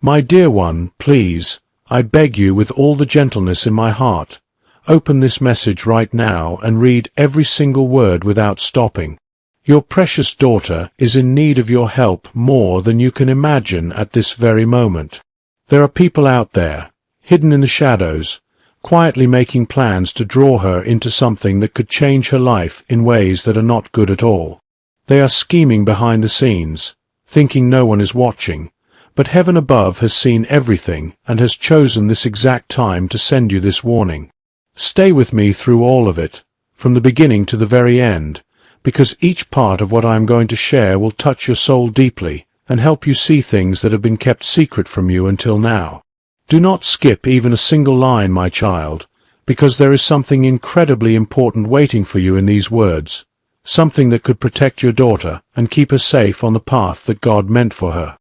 My dear one, please, I beg you with all the gentleness in my heart, open this message right now and read every single word without stopping. Your precious daughter is in need of your help more than you can imagine at this very moment. There are people out there, hidden in the shadows, quietly making plans to draw her into something that could change her life in ways that are not good at all. They are scheming behind the scenes, thinking no one is watching, but heaven above has seen everything and has chosen this exact time to send you this warning. Stay with me through all of it, from the beginning to the very end, because each part of what I am going to share will touch your soul deeply and help you see things that have been kept secret from you until now. Do not skip even a single line, my child, because there is something incredibly important waiting for you in these words, something that could protect your daughter and keep her safe on the path that God meant for her.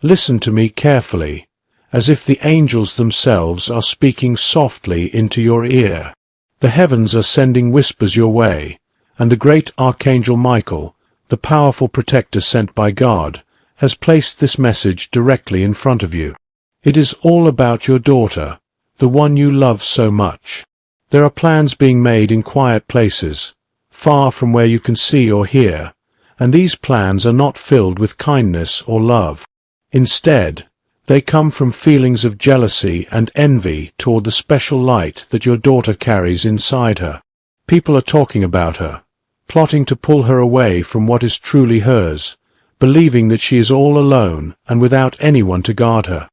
Listen to me carefully, as if the angels themselves are speaking softly into your ear. The heavens are sending whispers your way, and the great Archangel Michael, the powerful protector sent by God, has placed this message directly in front of you. It is all about your daughter, the one you love so much. There are plans being made in quiet places, far from where you can see or hear, and these plans are not filled with kindness or love. Instead, they come from feelings of jealousy and envy toward the special light that your daughter carries inside her. People are talking about her, plotting to pull her away from what is truly hers, believing that she is all alone and without anyone to guard her.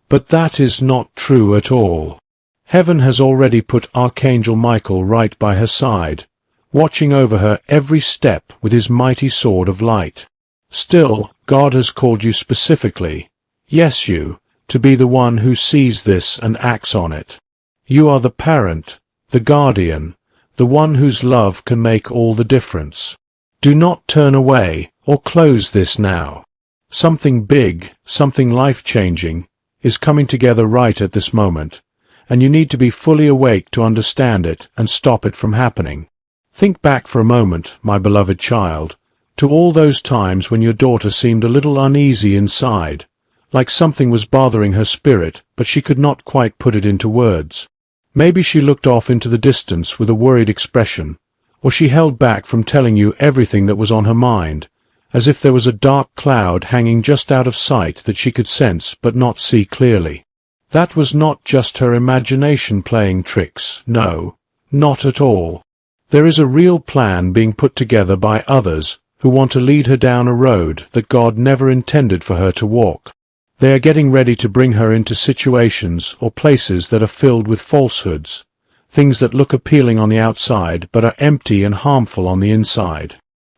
But that is not true at all. Heaven has already put Archangel Michael right by her side, watching over her every step with his mighty sword of light. Still, God has called you specifically, yes you, to be the one who sees this and acts on it. You are the parent, the guardian, the one whose love can make all the difference. Do not turn away or close this now. Something big, something life-changing, is coming together right at this moment, and you need to be fully awake to understand it and stop it from happening. Think back for a moment, my beloved child, to all those times when your daughter seemed a little uneasy inside, like something was bothering her spirit, but she could not quite put it into words. Maybe she looked off into the distance with a worried expression, or she held back from telling you everything that was on her mind, as if there was a dark cloud hanging just out of sight that she could sense but not see clearly. That was not just her imagination playing tricks, no, not at all. There is a real plan being put together by others who want to lead her down a road that God never intended for her to walk. They are getting ready to bring her into situations or places that are filled with falsehoods, things that look appealing on the outside but are empty and harmful on the inside.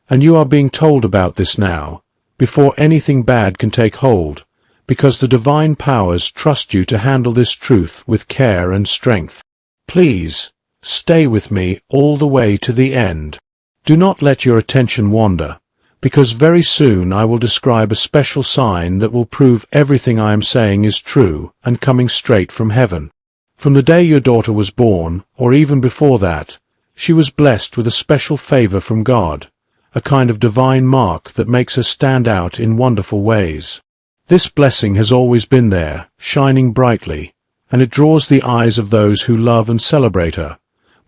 And you are being told about this now, before anything bad can take hold, because the divine powers trust you to handle this truth with care and strength. Please, stay with me all the way to the end. Do not let your attention wander, because very soon I will describe a special sign that will prove everything I am saying is true and coming straight from heaven. From the day your daughter was born, or even before that, she was blessed with a special favor from God, a kind of divine mark that makes her stand out in wonderful ways. This blessing has always been there, shining brightly, and it draws the eyes of those who love and celebrate her,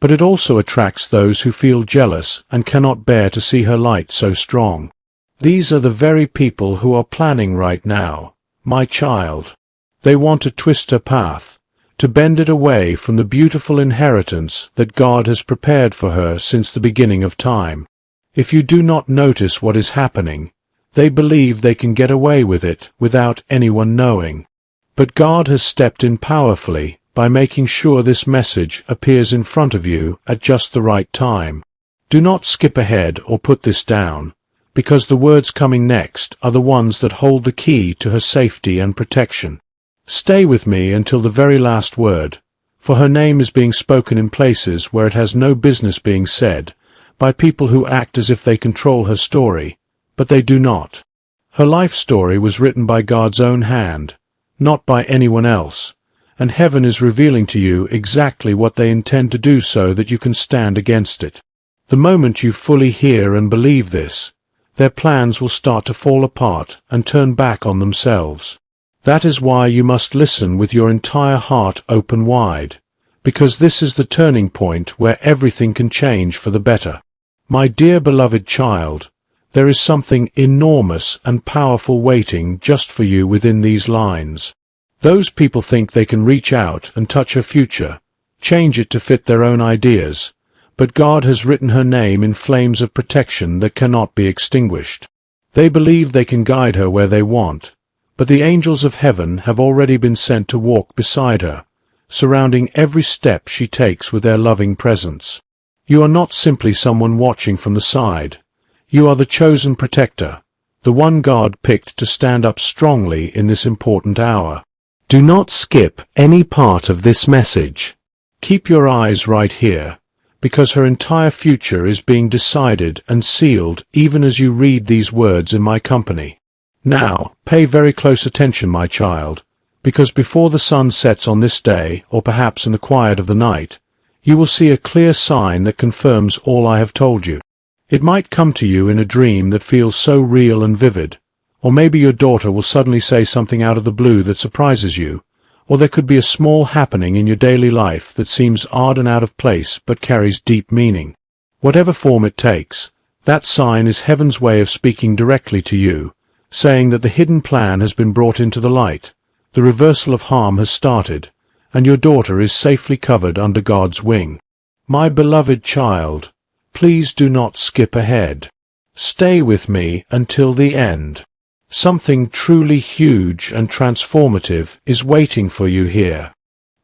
but it also attracts those who feel jealous and cannot bear to see her light so strong. These are the very people who are planning right now, my child. They want to twist her path, to bend it away from the beautiful inheritance that God has prepared for her since the beginning of time. If you do not notice what is happening, they believe they can get away with it without anyone knowing. But God has stepped in powerfully by making sure this message appears in front of you at just the right time. Do not skip ahead or put this down, because the words coming next are the ones that hold the key to her safety and protection. Stay with me until the very last word, for her name is being spoken in places where it has no business being said, by people who act as if they control her story, but they do not. Her life story was written by God's own hand, not by anyone else, and heaven is revealing to you exactly what they intend to do so that you can stand against it. The moment you fully hear and believe this, their plans will start to fall apart and turn back on themselves. That is why you must listen with your entire heart open wide, because this is the turning point where everything can change for the better. My dear beloved child, there is something enormous and powerful waiting just for you within these lines. Those people think they can reach out and touch her future, change it to fit their own ideas, but God has written her name in flames of protection that cannot be extinguished. They believe they can guide her where they want, but the angels of heaven have already been sent to walk beside her, surrounding every step she takes with their loving presence. You are not simply someone watching from the side. You are the chosen protector, the one God picked to stand up strongly in this important hour. Do not skip any part of this message. Keep your eyes right here, because her entire future is being decided and sealed even as you read these words in my company. Now, pay very close attention, my child, because before the sun sets on this day, or perhaps in the quiet of the night, you will see a clear sign that confirms all I have told you. It might come to you in a dream that feels so real and vivid, or maybe your daughter will suddenly say something out of the blue that surprises you, or there could be a small happening in your daily life that seems odd and out of place but carries deep meaning. Whatever form it takes, that sign is heaven's way of speaking directly to you, saying that the hidden plan has been brought into the light, the reversal of harm has started, and your daughter is safely covered under God's wing. My beloved child, please do not skip ahead. Stay with me until the end. Something truly huge and transformative is waiting for you here.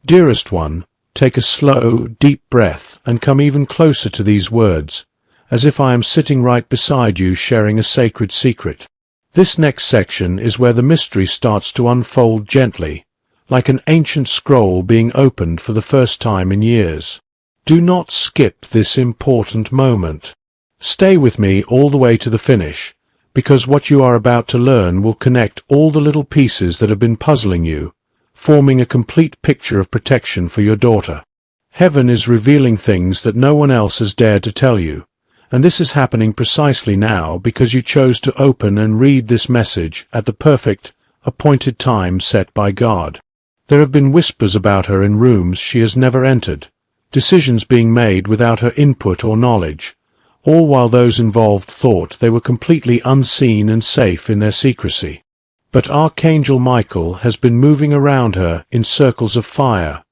Dearest one, take a slow, deep breath and come even closer to these words, as if I am sitting right beside you sharing a sacred secret. This next section is where the mystery starts to unfold gently, like an ancient scroll being opened for the first time in years. Do not skip this important moment. Stay with me all the way to the finish, because what you are about to learn will connect all the little pieces that have been puzzling you, forming a complete picture of protection for your daughter. Heaven is revealing things that no one else has dared to tell you, and this is happening precisely now because you chose to open and read this message at the perfect, appointed time set by God. There have been whispers about her in rooms she has never entered, decisions being made without her input or knowledge, all while those involved thought they were completely unseen and safe in their secrecy. But Archangel Michael has been moving around her in circles of fire,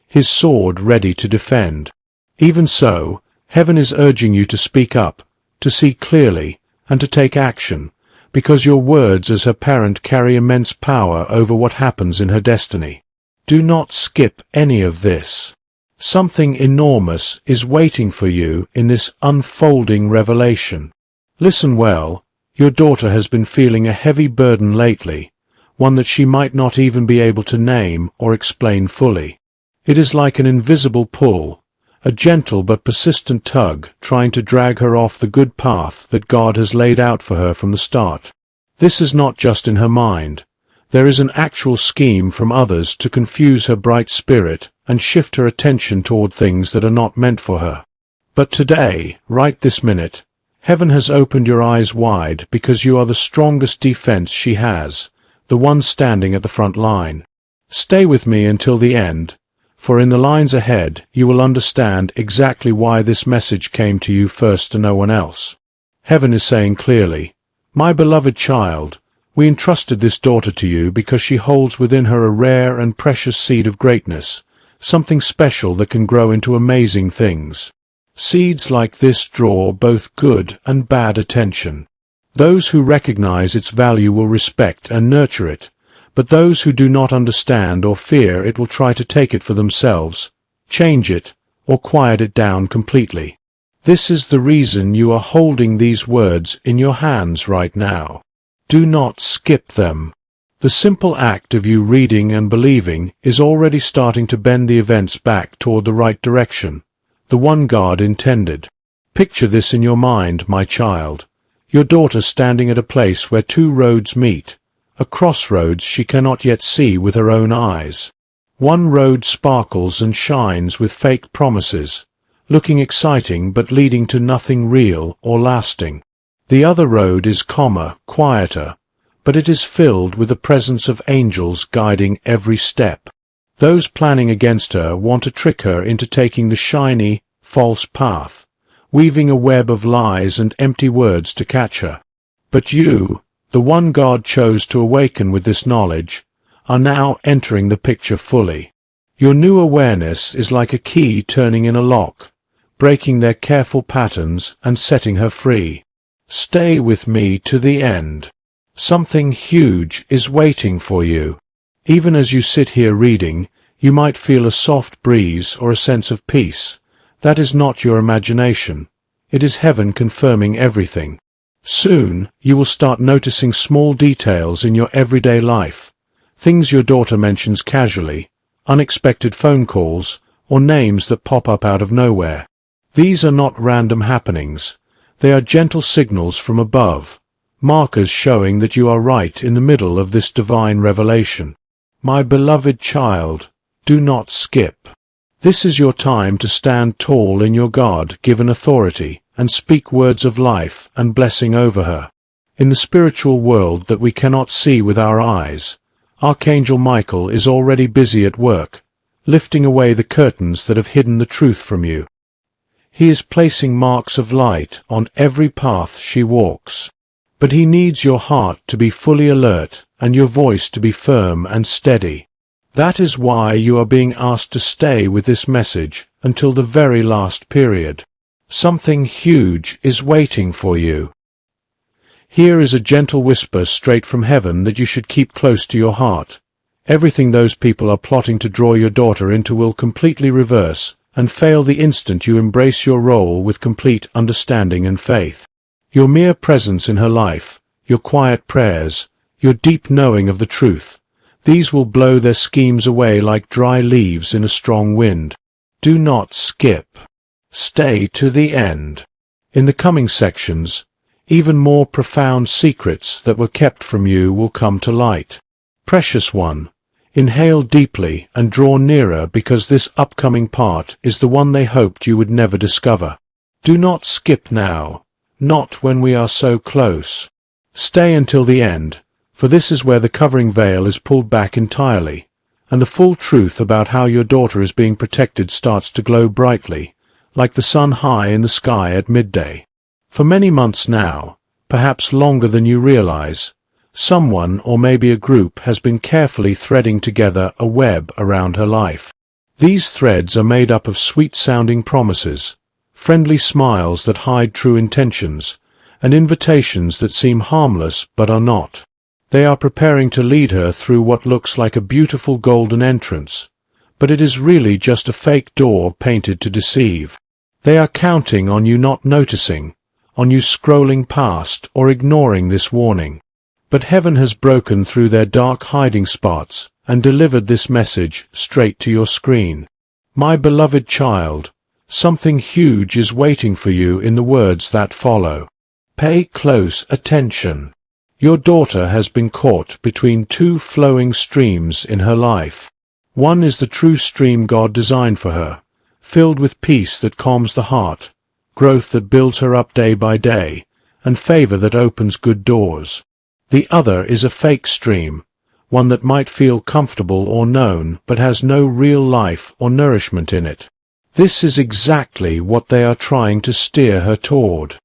his sword ready to defend. Even so, heaven is urging you to speak up, to see clearly, and to take action, because your words as her parent carry immense power over what happens in her destiny. Do not skip any of this. Something enormous is waiting for you in this unfolding revelation. Listen well. Your daughter has been feeling a heavy burden lately, one that she might not even be able to name or explain fully. It is like an invisible pull, a gentle but persistent tug trying to drag her off the good path that God has laid out for her from the start. This is not just in her mind. There is an actual scheme from others to confuse her bright spirit and shift her attention toward things that are not meant for her. But today, right this minute, heaven has opened your eyes wide because you are the strongest defense she has, the one standing at the front line. Stay with me until the end, for in the lines ahead you will understand exactly why this message came to you first to no one else. Heaven is saying clearly, "My beloved child, we entrusted this daughter to you because she holds within her a rare and precious seed of greatness, something special that can grow into amazing things. Seeds like this draw both good and bad attention. Those who recognize its value will respect and nurture it, but those who do not understand or fear it will try to take it for themselves, change it, or quiet it down completely. This is the reason you are holding these words in your hands right now. Do not skip them. The simple act of you reading and believing is already starting to bend the events back toward the right direction, the one God intended. Picture this in your mind, my child. Your daughter standing at a place where two roads meet, a crossroads she cannot yet see with her own eyes. One road sparkles and shines with fake promises, looking exciting but leading to nothing real or lasting. The other road is calmer, quieter, but it is filled with the presence of angels guiding every step. Those planning against her want to trick her into taking the shiny, false path, weaving a web of lies and empty words to catch her. But you, the one God chose to awaken with this knowledge, are now entering the picture fully. Your new awareness is like a key turning in a lock, breaking their careful patterns and setting her free. Stay with me to the end. Something huge is waiting for you. Even as you sit here reading, you might feel a soft breeze or a sense of peace. That is not your imagination. It is heaven confirming everything. Soon, you will start noticing small details in your everyday life, things your daughter mentions casually, unexpected phone calls, or names that pop up out of nowhere. These are not random happenings. They are gentle signals from above, markers showing that you are right in the middle of this divine revelation. My beloved child, do not skip. This is your time to stand tall in your God-given authority and speak words of life and blessing over her. In the spiritual world that we cannot see with our eyes, Archangel Michael is already busy at work, lifting away the curtains that have hidden the truth from you. He is placing marks of light on every path she walks. But he needs your heart to be fully alert and your voice to be firm and steady. That is why you are being asked to stay with this message until the very last period. Something huge is waiting for you. Here is a gentle whisper straight from heaven that you should keep close to your heart. Everything those people are plotting to draw your daughter into will completely reverse and fail the instant you embrace your role with complete understanding and faith. Your mere presence in her life, your quiet prayers, your deep knowing of the truth, these will blow their schemes away like dry leaves in a strong wind. Do not skip. Stay to the end. In the coming sections, even more profound secrets that were kept from you will come to light. Precious one, inhale deeply and draw nearer because this upcoming part is the one they hoped you would never discover. Do not skip now. Not when we are so close. Stay until the end, for this is where the covering veil is pulled back entirely, and the full truth about how your daughter is being protected starts to glow brightly, like the sun high in the sky at midday. For many months now, perhaps longer than you realize, someone or maybe a group has been carefully threading together a web around her life. These threads are made up of sweet-sounding promises, friendly smiles that hide true intentions, and invitations that seem harmless but are not. They are preparing to lead her through what looks like a beautiful golden entrance, but it is really just a fake door painted to deceive. They are counting on you not noticing, on you scrolling past or ignoring this warning. But heaven has broken through their dark hiding spots and delivered this message straight to your screen. My beloved child, something huge is waiting for you in the words that follow. Pay close attention. Your daughter has been caught between two flowing streams in her life. One is the true stream God designed for her, filled with peace that calms the heart, growth that builds her up day by day, and favor that opens good doors. The other is a fake stream, one that might feel comfortable or known but has no real life or nourishment in it. This is exactly what they are trying to steer her toward.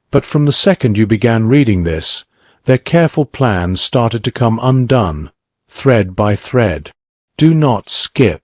But from the second you began reading this, their careful plans started to come undone, thread by thread. Do not skip.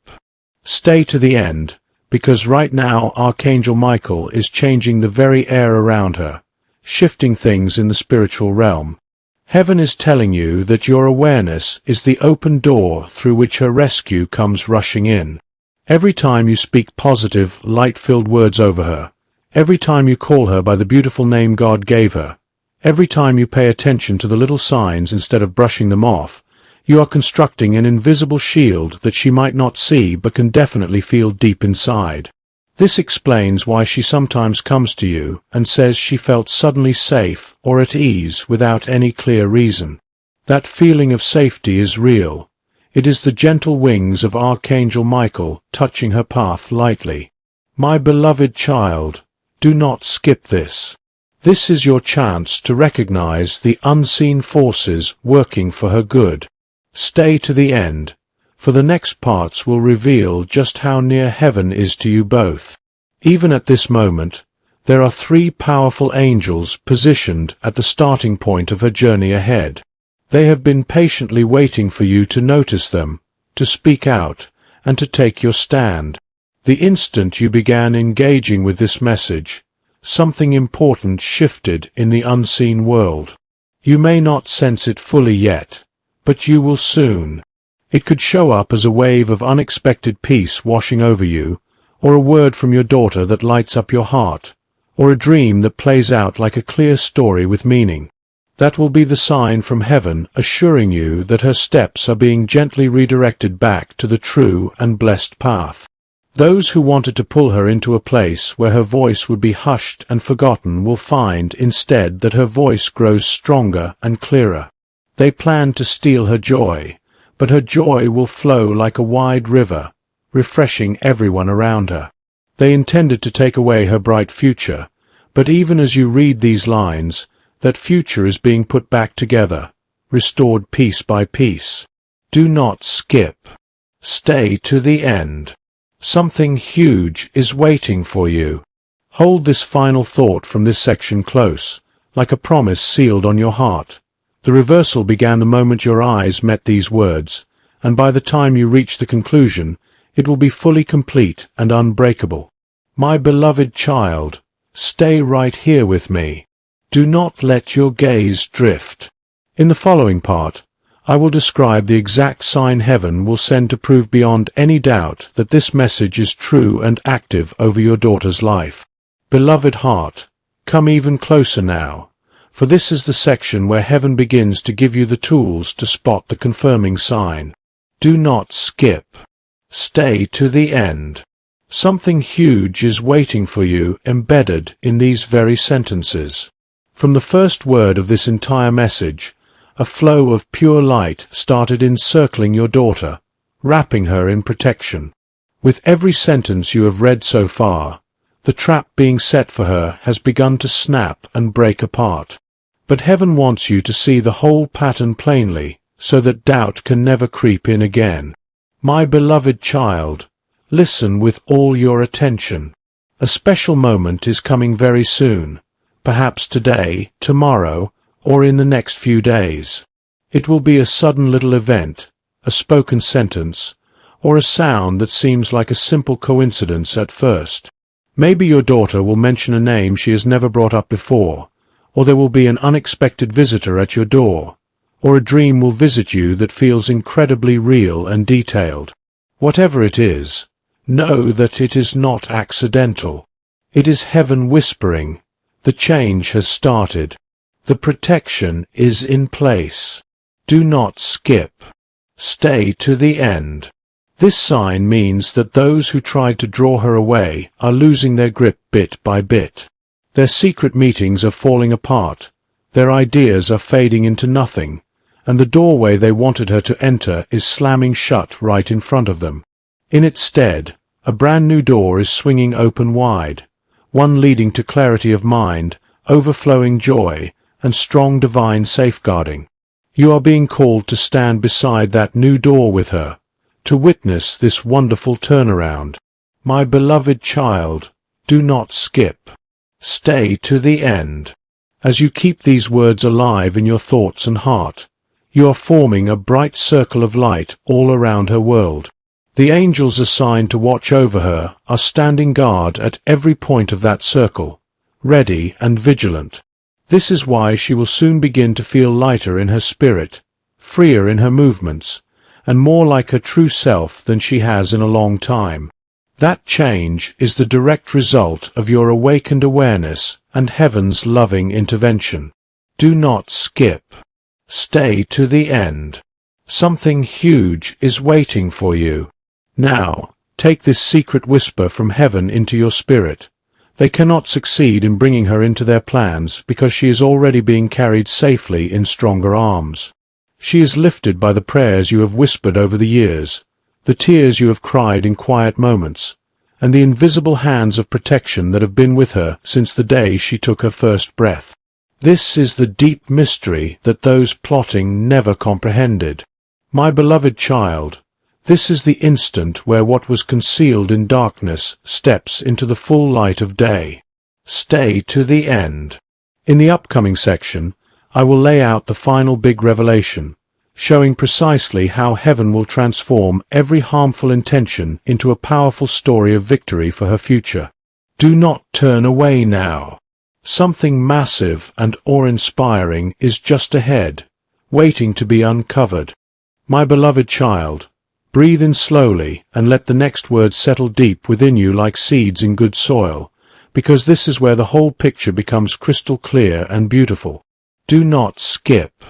Stay to the end, because right now Archangel Michael is changing the very air around her, shifting things in the spiritual realm. Heaven is telling you that your awareness is the open door through which her rescue comes rushing in. Every time you speak positive, light-filled words over her, every time you call her by the beautiful name God gave her, every time you pay attention to the little signs instead of brushing them off, you are constructing an invisible shield that she might not see but can definitely feel deep inside. This explains why she sometimes comes to you and says she felt suddenly safe or at ease without any clear reason. That feeling of safety is real. It is the gentle wings of Archangel Michael touching her path lightly. My beloved child, do not skip this. This is your chance to recognize the unseen forces working for her good. Stay to the end, for the next parts will reveal just how near heaven is to you both. Even at this moment, there are 3 powerful angels positioned at the starting point of her journey ahead. They have been patiently waiting for you to notice them, to speak out, and to take your stand. The instant you began engaging with this message, something important shifted in the unseen world. You may not sense it fully yet, but you will soon. It could show up as a wave of unexpected peace washing over you, or a word from your daughter that lights up your heart, or a dream that plays out like a clear story with meaning. That will be the sign from heaven assuring you that her steps are being gently redirected back to the true and blessed path. Those who wanted to pull her into a place where her voice would be hushed and forgotten will find instead that her voice grows stronger and clearer. They planned to steal her joy, but her joy will flow like a wide river, refreshing everyone around her. They intended to take away her bright future, but even as you read these lines, that future is being put back together, restored piece by piece. Do not skip. Stay to the end. Something huge is waiting for you. Hold this final thought from this section close, like a promise sealed on your heart. The reversal began the moment your eyes met these words, and by the time you reach the conclusion, it will be fully complete and unbreakable. My beloved child, stay right here with me. Do not let your gaze drift. In the following part, I will describe the exact sign heaven will send to prove beyond any doubt that this message is true and active over your daughter's life. Beloved heart, come even closer now, for this is the section where heaven begins to give you the tools to spot the confirming sign. Do not skip. Stay to the end. Something huge is waiting for you embedded in these very sentences. From the first word of this entire message, a flow of pure light started encircling your daughter, wrapping her in protection. With every sentence you have read so far, the trap being set for her has begun to snap and break apart. But heaven wants you to see the whole pattern plainly, so that doubt can never creep in again. My beloved child, listen with all your attention. A special moment is coming very soon. Perhaps today, tomorrow, or in the next few days. It will be a sudden little event, a spoken sentence, or a sound that seems like a simple coincidence at first. Maybe your daughter will mention a name she has never brought up before, or there will be an unexpected visitor at your door, or a dream will visit you that feels incredibly real and detailed. Whatever it is, know that it is not accidental. It is heaven whispering, the change has started. The protection is in place. Do not skip. Stay to the end. This sign means that those who tried to draw her away are losing their grip bit by bit. Their secret meetings are falling apart, their ideas are fading into nothing, and the doorway they wanted her to enter is slamming shut right in front of them. In its stead, a brand new door is swinging open wide, one leading to clarity of mind, overflowing joy, and strong divine safeguarding. You are being called to stand beside that new door with her, to witness this wonderful turnaround. My beloved child, do not skip. Stay to the end. As you keep these words alive in your thoughts and heart, you are forming a bright circle of light all around her world. The angels assigned to watch over her are standing guard at every point of that circle, ready and vigilant. This is why she will soon begin to feel lighter in her spirit, freer in her movements, and more like her true self than she has in a long time. That change is the direct result of your awakened awareness and heaven's loving intervention. Do not skip. Stay to the end. Something huge is waiting for you. Now, take this secret whisper from heaven into your spirit. They cannot succeed in bringing her into their plans because she is already being carried safely in stronger arms. She is lifted by the prayers you have whispered over the years, the tears you have cried in quiet moments, and the invisible hands of protection that have been with her since the day she took her first breath. This is the deep mystery that those plotting never comprehended. My beloved child, this is the instant where what was concealed in darkness steps into the full light of day. Stay to the end. In the upcoming section, I will lay out the final big revelation, showing precisely how heaven will transform every harmful intention into a powerful story of victory for her future. Do not turn away now. Something massive and awe-inspiring is just ahead, waiting to be uncovered. My beloved child, breathe in slowly and let the next words settle deep within you like seeds in good soil, because this is where the whole picture becomes crystal clear and beautiful. Do not skip.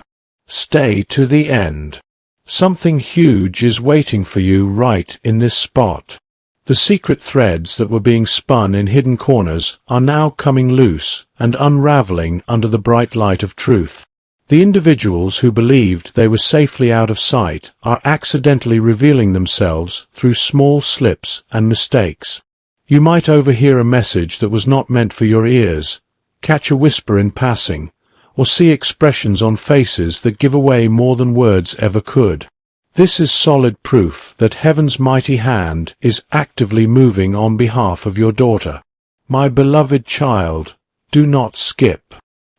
Stay to the end. Something huge is waiting for you right in this spot. The secret threads that were being spun in hidden corners are now coming loose and unraveling under the bright light of truth. The individuals who believed they were safely out of sight are accidentally revealing themselves through small slips and mistakes. You might overhear a message that was not meant for your ears, catch a whisper in passing, or see expressions on faces that give away more than words ever could. This is solid proof that heaven's mighty hand is actively moving on behalf of your daughter. My beloved child, do not skip.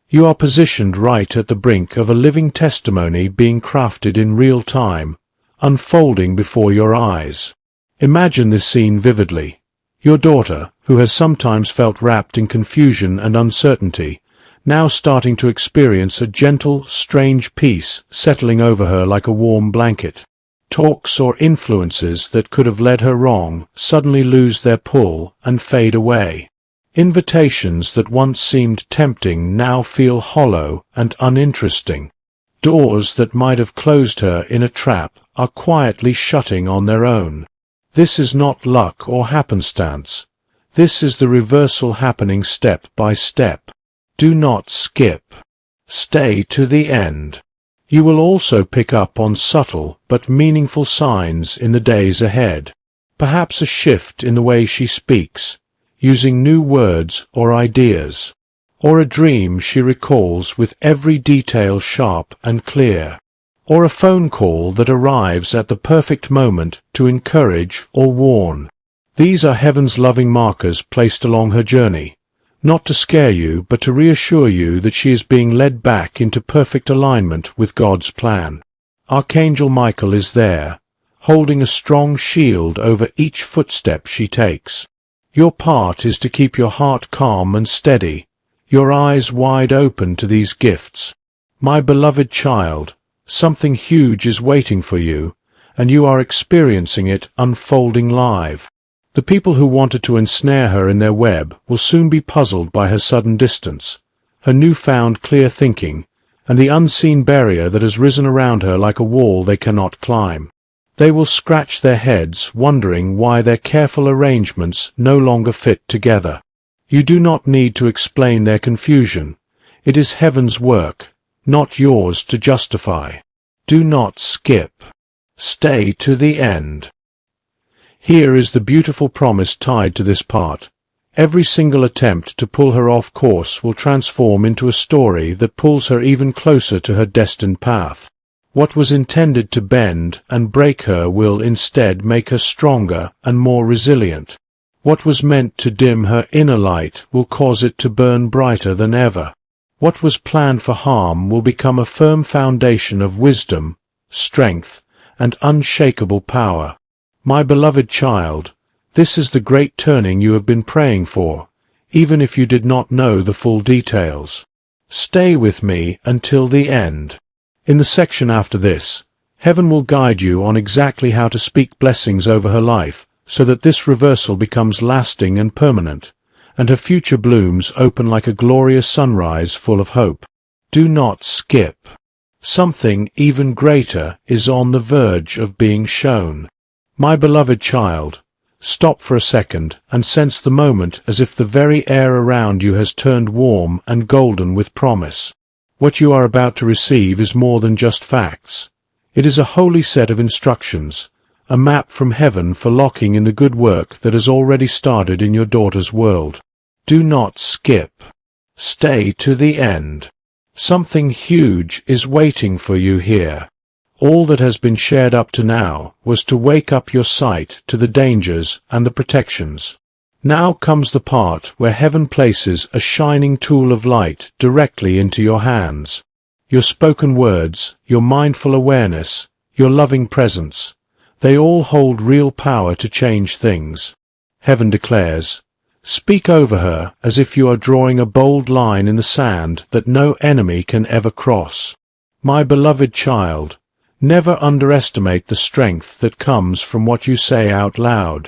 You are positioned right at the brink of a living testimony being crafted in real time, unfolding before your eyes. Imagine this scene vividly. Your daughter, who has sometimes felt wrapped in confusion and uncertainty, now starting to experience a gentle, strange peace settling over her like a warm blanket. Talks or influences that could have led her wrong suddenly lose their pull and fade away. Invitations that once seemed tempting now feel hollow and uninteresting. Doors that might have closed her in a trap are quietly shutting on their own. This is not luck or happenstance. This is the reversal happening step by step. Do not skip. Stay to the end. You will also pick up on subtle but meaningful signs in the days ahead. Perhaps a shift in the way she speaks, using new words or ideas, or a dream she recalls with every detail sharp and clear, or a phone call that arrives at the perfect moment to encourage or warn. These are heaven's loving markers placed along her journey, not to scare you, but to reassure you that she is being led back into perfect alignment with God's plan. Archangel Michael is there, holding a strong shield over each footstep she takes. Your part is to keep your heart calm and steady, your eyes wide open to these gifts. My beloved child, something huge is waiting for you, and you are experiencing it unfolding live. The people who wanted to ensnare her in their web will soon be puzzled by her sudden distance, her newfound clear thinking, and the unseen barrier that has risen around her like a wall they cannot climb. They will scratch their heads, wondering why their careful arrangements no longer fit together. You do not need to explain their confusion. It is heaven's work, not yours to justify. Do not skip. Stay to the end. Here is the beautiful promise tied to this part. Every single attempt to pull her off course will transform into a story that pulls her even closer to her destined path. What was intended to bend and break her will instead make her stronger and more resilient. What was meant to dim her inner light will cause it to burn brighter than ever. What was planned for harm will become a firm foundation of wisdom, strength, and unshakable power. My beloved child, this is the great turning you have been praying for, even if you did not know the full details. Stay with me until the end. In the section after this, heaven will guide you on exactly how to speak blessings over her life, so that this reversal becomes lasting and permanent, and her future blooms open like a glorious sunrise full of hope. Do not skip. Something even greater is on the verge of being shown. My beloved child, stop for a second and sense the moment as if the very air around you has turned warm and golden with promise. What you are about to receive is more than just facts. It is a holy set of instructions, a map from heaven for locking in the good work that has already started in your daughter's world. Do not skip. Stay to the end. Something huge is waiting for you here. All that has been shared up to now was to wake up your sight to the dangers and the protections. Now comes the part where heaven places a shining tool of light directly into your hands. Your spoken words, your mindful awareness, your loving presence, they all hold real power to change things. Heaven declares, speak over her as if you are drawing a bold line in the sand that no enemy can ever cross. My beloved child, never underestimate the strength that comes from what you say out loud.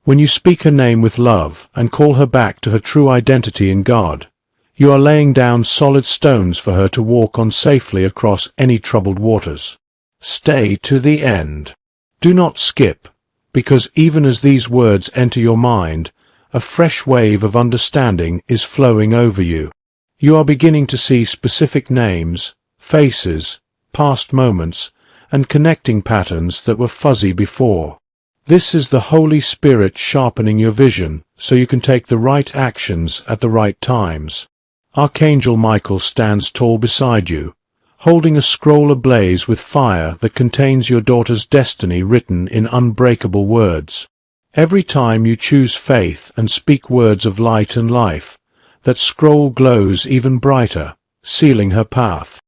When you speak her name with love and call her back to her true identity in God, you are laying down solid stones for her to walk on safely across any troubled waters. Stay to the end. Do not skip, because even as these words enter your mind, a fresh wave of understanding is flowing over you. You are beginning to see specific names, faces, past moments, and connecting patterns that were fuzzy before. This is the Holy Spirit sharpening your vision so you can take the right actions at the right times. Archangel Michael stands tall beside you, holding a scroll ablaze with fire that contains your daughter's destiny written in unbreakable words. Every time you choose faith and speak words of light and life, that scroll glows even brighter, sealing her path.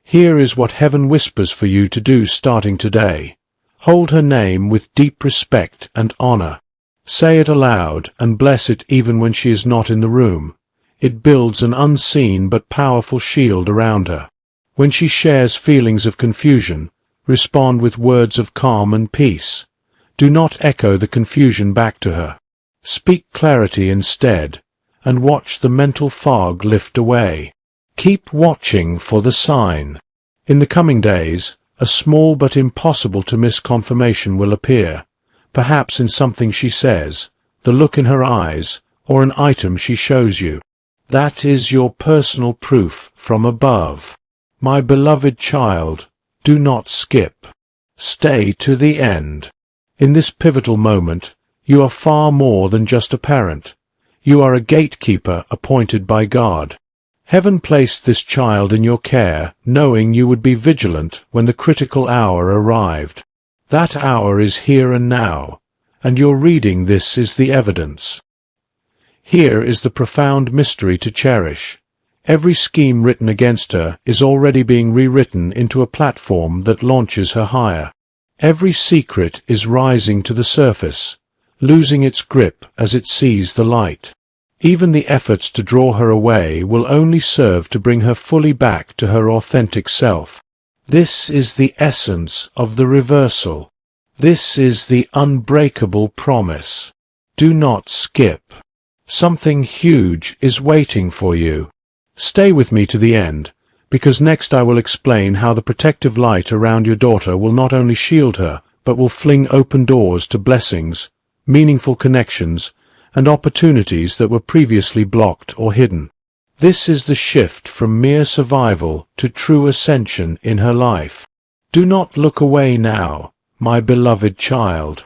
Here is what heaven whispers for you to do starting today. Hold her name with deep respect and honor. Say it aloud and bless it even when she is not in the room. It builds an unseen but powerful shield around her. When she shares feelings of confusion, respond with words of calm and peace. Do not echo the confusion back to her. Speak clarity instead, and watch the mental fog lift away. Keep watching for the sign. In the coming days, a small but impossible to miss confirmation will appear, perhaps in something she says, the look in her eyes, or an item she shows you. That is your personal proof from above. My beloved child, do not skip. Stay to the end. In this pivotal moment, you are far more than just a parent. You are a gatekeeper appointed by God. Heaven placed this child in your care, knowing you would be vigilant when the critical hour arrived. That hour is here and now, and your reading this is the evidence. Here is the profound mystery to cherish. Every scheme written against her is already being rewritten into a platform that launches her higher. Every secret is rising to the surface, losing its grip as it sees the light. Even the efforts to draw her away will only serve to bring her fully back to her authentic self. This is the essence of the reversal. This is the unbreakable promise. Do not skip. Something huge is waiting for you. Stay with me to the end, because next I will explain how the protective light around your daughter will not only shield her, but will fling open doors to blessings, meaningful connections, and opportunities that were previously blocked or hidden. This is the shift from mere survival to true ascension in her life. Do not look away now, my beloved child.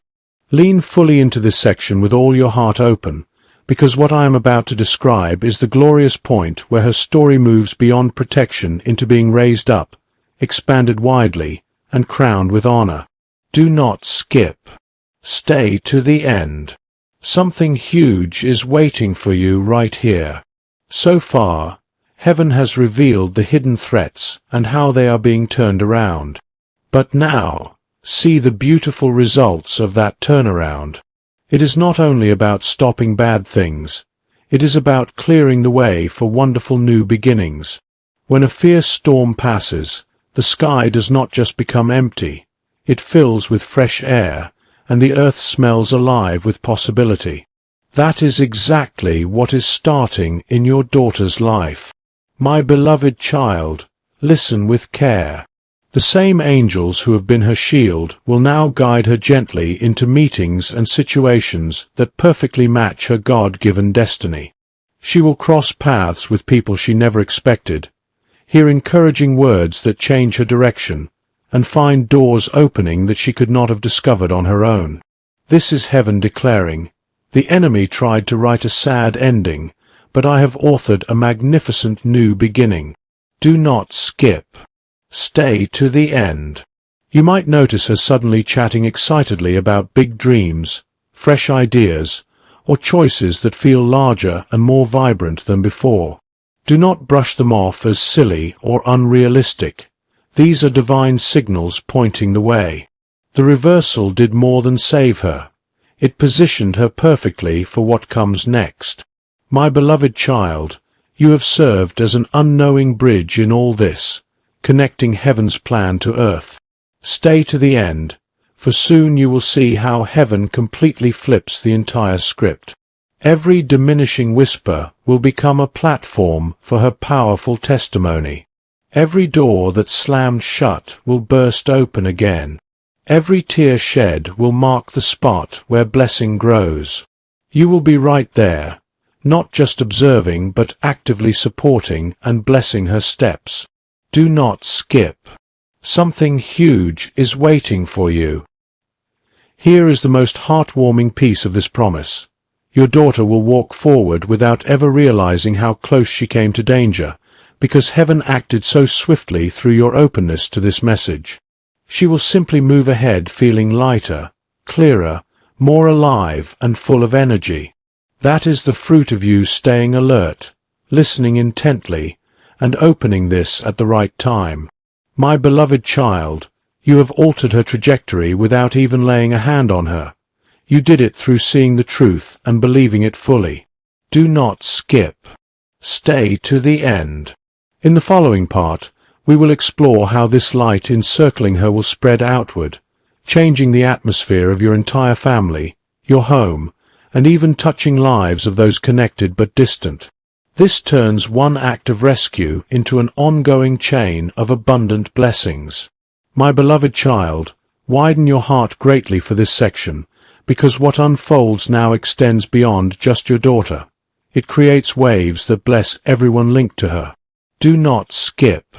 Lean fully into this section with all your heart open, because what I am about to describe is the glorious point where her story moves beyond protection into being raised up, expanded widely, and crowned with honor. Do not skip. Stay to the end. Something huge is waiting for you right here. So far, heaven has revealed the hidden threats and how they are being turned around. But now, see the beautiful results of that turnaround. It is not only about stopping bad things, it is about clearing the way for wonderful new beginnings. When a fierce storm passes, the sky does not just become empty, it fills with fresh air, and the earth smells alive with possibility. That is exactly what is starting in your daughter's life. My beloved child, listen with care. The same angels who have been her shield will now guide her gently into meetings and situations that perfectly match her God-given destiny. She will cross paths with people she never expected, hear encouraging words that change her direction, and find doors opening that she could not have discovered on her own. This is heaven declaring, "The enemy tried to write a sad ending, but I have authored a magnificent new beginning." Do not skip. Stay to the end. You might notice her suddenly chatting excitedly about big dreams, fresh ideas, or choices that feel larger and more vibrant than before. Do not brush them off as silly or unrealistic. These are divine signals pointing the way. The reversal did more than save her. It positioned her perfectly for what comes next. My beloved child, you have served as an unknowing bridge in all this, connecting heaven's plan to earth. Stay to the end, for soon you will see how heaven completely flips the entire script. Every diminishing whisper will become a platform for her powerful testimony. Every door that slammed shut will burst open again. Every tear shed will mark the spot where blessing grows. You will be right there, not just observing but actively supporting and blessing her steps. Do not skip. Something huge is waiting for you. Here is the most heartwarming piece of this promise. Your daughter will walk forward without ever realizing how close she came to danger, because heaven acted so swiftly through your openness to this message. She will simply move ahead feeling lighter, clearer, more alive and full of energy. That is the fruit of you staying alert, listening intently, and opening this at the right time. My beloved child, you have altered her trajectory without even laying a hand on her. You did it through seeing the truth and believing it fully. Do not skip. Stay to the end. In the following part, we will explore how this light encircling her will spread outward, changing the atmosphere of your entire family, your home, and even touching lives of those connected but distant. This turns one act of rescue into an ongoing chain of abundant blessings. My beloved child, widen your heart greatly for this section, because what unfolds now extends beyond just your daughter. It creates waves that bless everyone linked to her. Do not skip.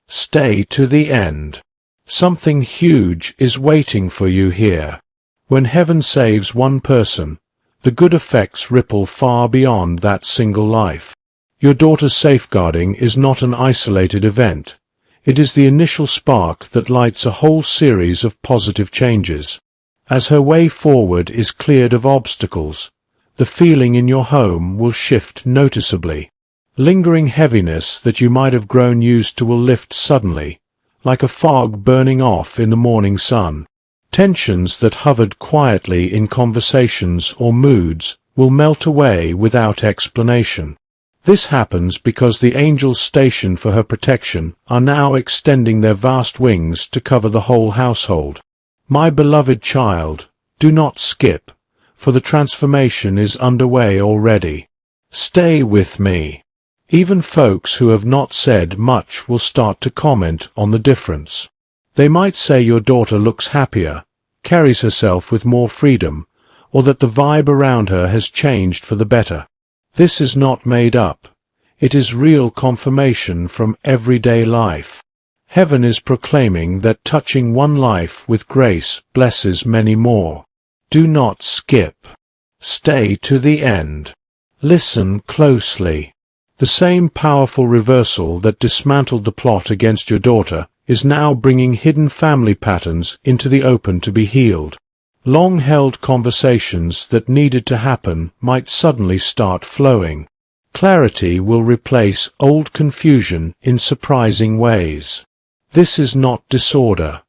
Stay to the end. Something huge is waiting for you here. When heaven saves one person, the good effects ripple far beyond that single life. Your daughter's safeguarding is not an isolated event. It is the initial spark that lights a whole series of positive changes. As her way forward is cleared of obstacles, the feeling in your home will shift noticeably. Lingering heaviness that you might have grown used to will lift suddenly, like a fog burning off in the morning sun. Tensions that hovered quietly in conversations or moods will melt away without explanation. This happens because the angels stationed for her protection are now extending their vast wings to cover the whole household. My beloved child, do not skip, for the transformation is underway already. Stay with me. Even folks who have not said much will start to comment on the difference. They might say your daughter looks happier, carries herself with more freedom, or that the vibe around her has changed for the better. This is not made up. It is real confirmation from everyday life. Heaven is proclaiming that touching one life with grace blesses many more. Do not skip. Stay to the end. Listen closely. The same powerful reversal that dismantled the plot against your daughter is now bringing hidden family patterns into the open to be healed. Long-held conversations that needed to happen might suddenly start flowing. Clarity will replace old confusion in surprising ways. This is not disorder.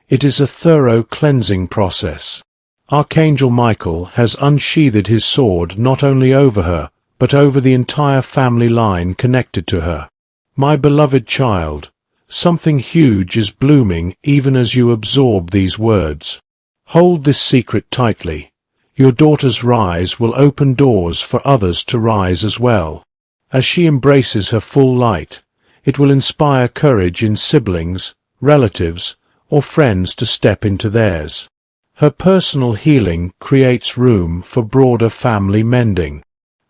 It is a thorough cleansing process. Archangel Michael has unsheathed his sword not only over her, but over the entire family line connected to her. My beloved child, something huge is blooming even as you absorb these words. Hold this secret tightly. Your daughter's rise will open doors for others to rise as well. As she embraces her full light, it will inspire courage in siblings, relatives, or friends to step into theirs. Her personal healing creates room for broader family mending.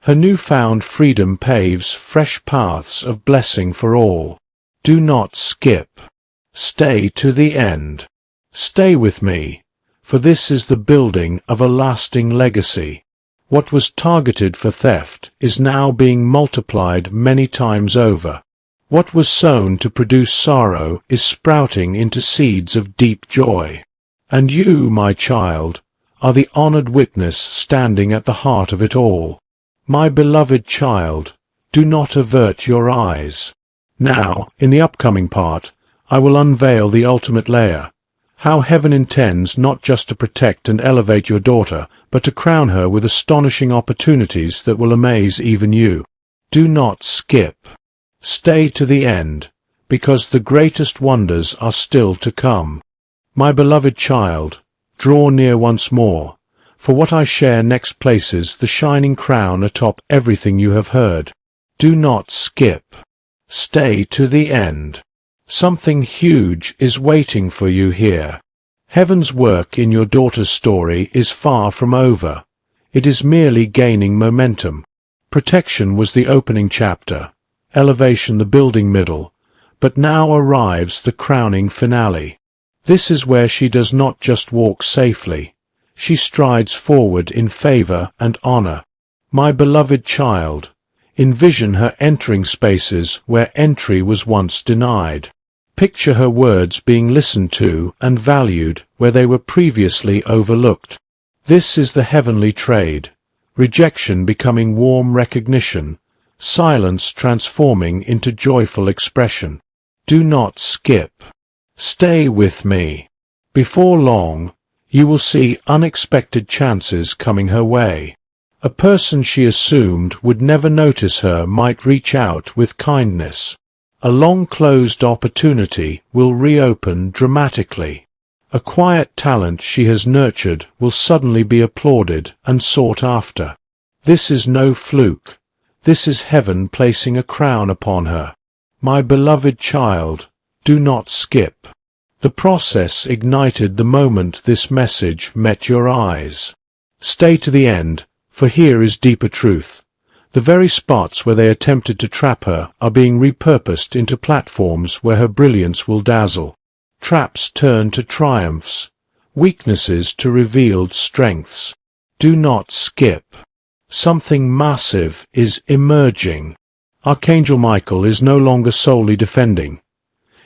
Her newfound freedom paves fresh paths of blessing for all. Do not skip. Stay to the end. Stay with me, for this is the building of a lasting legacy. What was targeted for theft is now being multiplied many times over. What was sown to produce sorrow is sprouting into seeds of deep joy. And you, my child, are the honored witness standing at the heart of it all. My beloved child, do not avert your eyes. Now, in the upcoming part, I will unveil the ultimate layer, how heaven intends not just to protect and elevate your daughter, but to crown her with astonishing opportunities that will amaze even you. Do not skip. Stay to the end, because the greatest wonders are still to come. My beloved child, draw near once more, for what I share next places the shining crown atop everything you have heard. Do not skip. Stay to the end. Something huge is waiting for you here. Heaven's work in your daughter's story is far from over. It is merely gaining momentum. Protection was the opening chapter, elevation the building middle, but now arrives the crowning finale. This is where she does not just walk safely. She strides forward in favor and honor. My beloved child, envision her entering spaces where entry was once denied. Picture her words being listened to and valued where they were previously overlooked. This is the heavenly trade, rejection becoming warm recognition, silence transforming into joyful expression. Do not skip. Stay with me. Before long, you will see unexpected chances coming her way. A person she assumed would never notice her might reach out with kindness. A long-closed opportunity will reopen dramatically. A quiet talent she has nurtured will suddenly be applauded and sought after. This is no fluke. This is heaven placing a crown upon her. My beloved child, do not skip. The process ignited the moment this message met your eyes. Stay to the end, for here is deeper truth. The very spots where they attempted to trap her are being repurposed into platforms where her brilliance will dazzle. Traps turn to triumphs, weaknesses to revealed strengths. Do not skip. Something massive is emerging. Archangel Michael is no longer solely defending.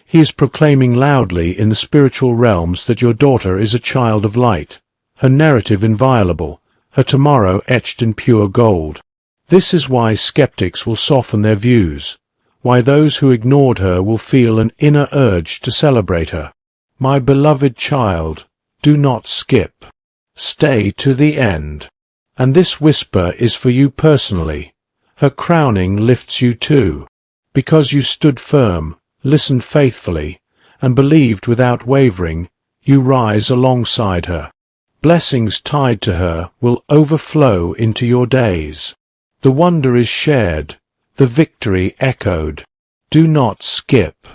He is proclaiming loudly in the spiritual realms that your daughter is a child of light, her narrative inviolable, her tomorrow etched in pure gold. This is why skeptics will soften their views, why those who ignored her will feel an inner urge to celebrate her. My beloved child, do not skip. Stay to the end. And this whisper is for you personally. Her crowning lifts you too, because you stood firm, listened faithfully, and believed without wavering. You rise alongside her. Blessings tied to her will overflow into your days. The wonder is shared, the victory echoed. Do not skip.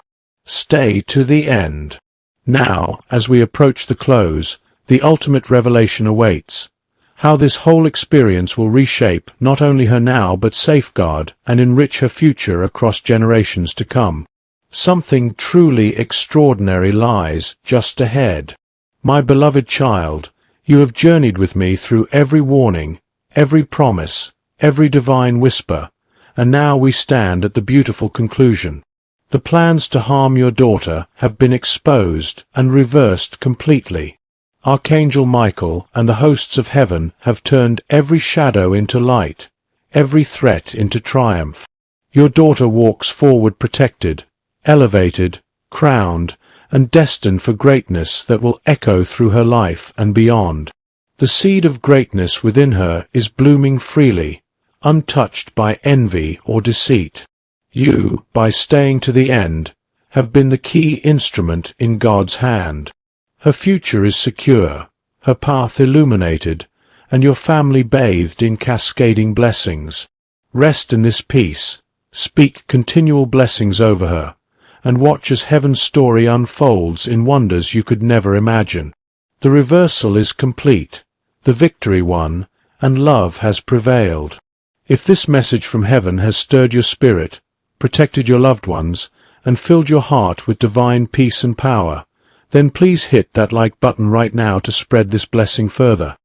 Stay to the end. Now, as we approach the close, the ultimate revelation awaits. How this whole experience will reshape not only her now but safeguard and enrich her future across generations to come. Something truly extraordinary lies just ahead. My beloved child, you have journeyed with me through every warning, every promise, every divine whisper, and now we stand at the beautiful conclusion. The plans to harm your daughter have been exposed and reversed completely. Archangel Michael and the hosts of heaven have turned every shadow into light, every threat into triumph. Your daughter walks forward protected, elevated, crowned, and destined for greatness that will echo through her life and beyond. The seed of greatness within her is blooming freely, untouched by envy or deceit. You, by staying to the end, have been the key instrument in God's hand. Her future is secure, her path illuminated, and your family bathed in cascading blessings. Rest in this peace, speak continual blessings over her, and watch as heaven's story unfolds in wonders you could never imagine. The reversal is complete, the victory won, and love has prevailed. If this message from heaven has stirred your spirit, protected your loved ones, and filled your heart with divine peace and power, then please hit that like button right now to spread this blessing further.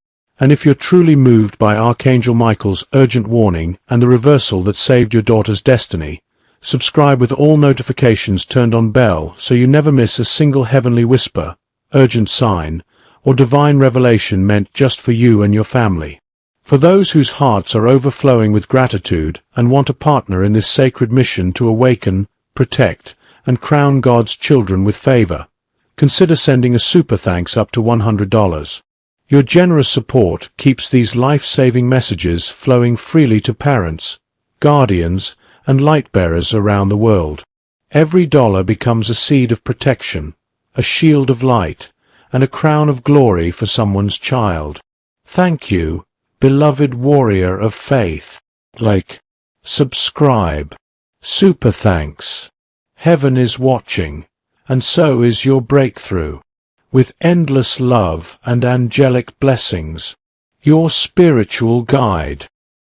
And if you're truly moved by Archangel Michael's urgent warning and the reversal that saved your daughter's destiny, subscribe with all notifications turned on bell so you never miss a single heavenly whisper, urgent sign, or divine revelation meant just for you and your family. For those whose hearts are overflowing with gratitude and want a partner in this sacred mission to awaken, protect, and crown God's children with favor, consider sending a super thanks up to $100. Your generous support keeps these life-saving messages flowing freely to parents, guardians, and light-bearers around the world. Every dollar becomes a seed of protection, a shield of light, and a crown of glory for someone's child. Thank you, beloved warrior of faith. Like, subscribe, super thanks. Heaven is watching, and so is your breakthrough. With endless love and angelic blessings, your spiritual guide.